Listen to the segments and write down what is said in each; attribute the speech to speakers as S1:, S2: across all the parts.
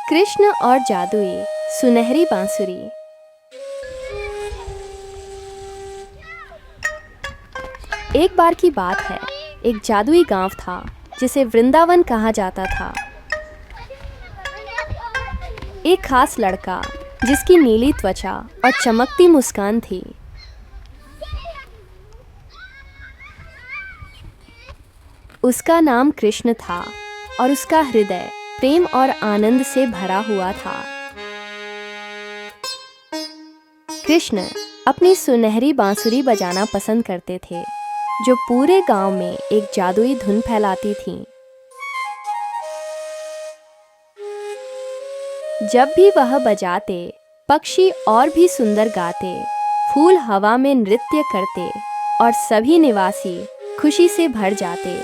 S1: कृष्ण और जादुई सुनहरी बांसुरी। एक बार की बात है, एक जादुई गांव था जिसे वृंदावन कहा जाता था। एक खास लड़का जिसकी नीली त्वचा और चमकती मुस्कान थी। उसका नाम कृष्ण था और उसका हृदय प्रेम और आनंद से भरा हुआ था। कृष्ण अपनी सुनहरी बांसुरी बजाना पसंद करते थे, जो पूरे गांव में एक जादुई धुन फैलाती थी। जब भी वह बजाते, पक्षी और भी सुंदर गाते, फूल हवा में नृत्य करते और सभी निवासी खुशी से भर जाते।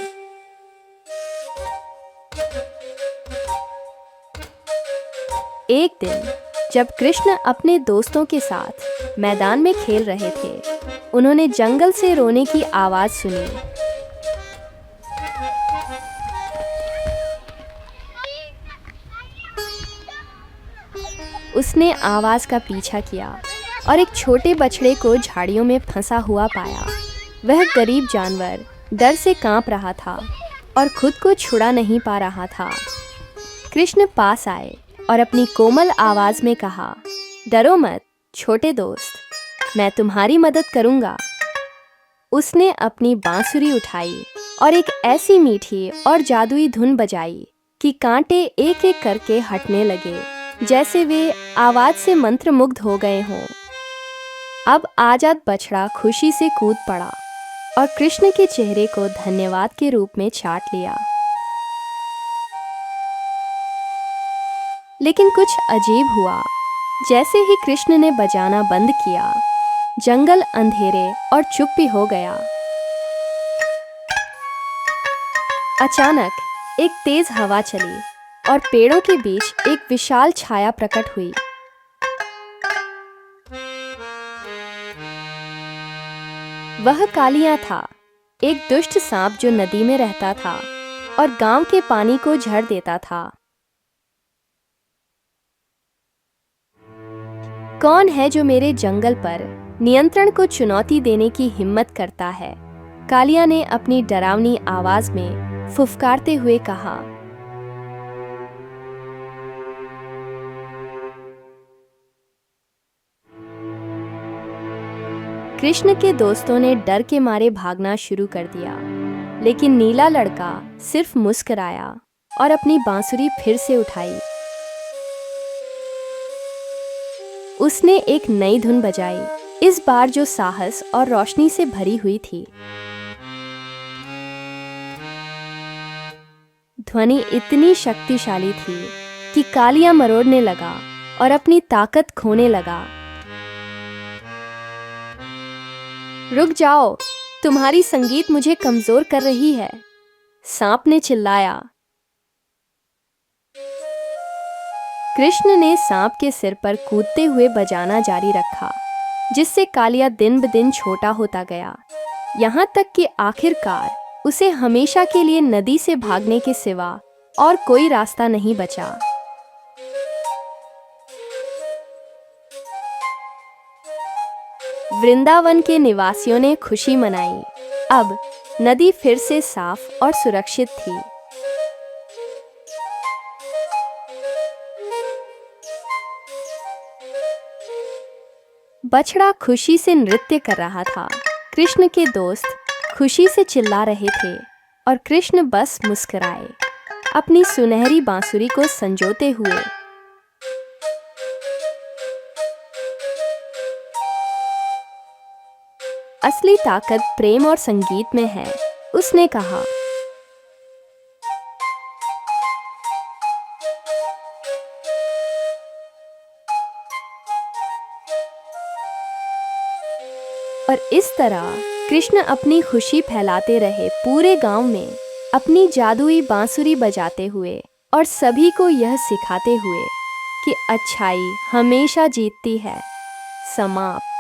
S1: एक दिन जब कृष्ण अपने दोस्तों के साथ मैदान में खेल रहे थे, उन्होंने जंगल से रोने की आवाज सुनी। उसने आवाज का पीछा किया और एक छोटे बछड़े को झाड़ियों में फंसा हुआ पाया। वह गरीब जानवर डर से कांप रहा था और खुद को छुड़ा नहीं पा रहा था। कृष्ण पास आए और अपनी कोमल आवाज में कहा, डरो मत छोटे दोस्त, मैं तुम्हारी मदद करूंगा। उसने अपनी बांसुरी उठाई और एक ऐसी मीठी और जादुई धुन बजाई कि कांटे एक एक करके हटने लगे, जैसे वे आवाज से मंत्रमुग्ध हो गए हों। अब आजाद बछड़ा खुशी से कूद पड़ा और कृष्ण के चेहरे को धन्यवाद के रूप में चाट लिया। लेकिन कुछ अजीब हुआ। जैसे ही कृष्ण ने बजाना बंद किया, जंगल अंधेरे और चुप भी हो गया। अचानक एक तेज हवा चली और पेड़ों के बीच एक विशाल छाया प्रकट हुई। वह कालिया था, एक दुष्ट सांप जो नदी में रहता था और गांव के पानी को झड़ देता था। कौन है जो मेरे जंगल पर नियंत्रण को चुनौती देने की हिम्मत करता है? कालिया ने अपनी डरावनी आवाज में फुफकारते हुए कहा। कृष्ण के दोस्तों ने डर के मारे भागना शुरू कर दिया, लेकिन नीला लड़का सिर्फ मुस्कुराया और अपनी बांसुरी फिर से उठाई। उसने एक नई धुन बजाई, इस बार जो साहस और रोशनी से भरी हुई थी। ध्वनि इतनी शक्तिशाली थी कि कालिया मरोड़ने लगा और अपनी ताकत खोने लगा। रुक जाओ, तुम्हारी संगीत मुझे कमजोर कर रही है, सांप ने चिल्लाया। कृष्ण ने सांप के सिर पर कूदते हुए बजाना जारी रखा, जिससे कालिया दिन ब दिन छोटा होता गया, यहाँ तक कि आखिरकार उसे हमेशा के लिए नदी से भागने के सिवा और कोई रास्ता नहीं बचा। वृंदावन के निवासियों ने खुशी मनाई। अब नदी फिर से साफ और सुरक्षित थी। बछड़ा खुशी से नृत्य कर रहा था। कृष्ण के दोस्त खुशी से चिल्ला रहे थे और कृष्ण बस मुस्कुराए, अपनी सुनहरी बांसुरी को संजोते हुए। असली ताकत प्रेम और संगीत में है, उसने कहा। और इस तरह कृष्ण अपनी खुशी फैलाते रहे पूरे गांव में, अपनी जादुई बांसुरी बजाते हुए और सभी को यह सिखाते हुए कि अच्छाई हमेशा जीतती है। समाप्त।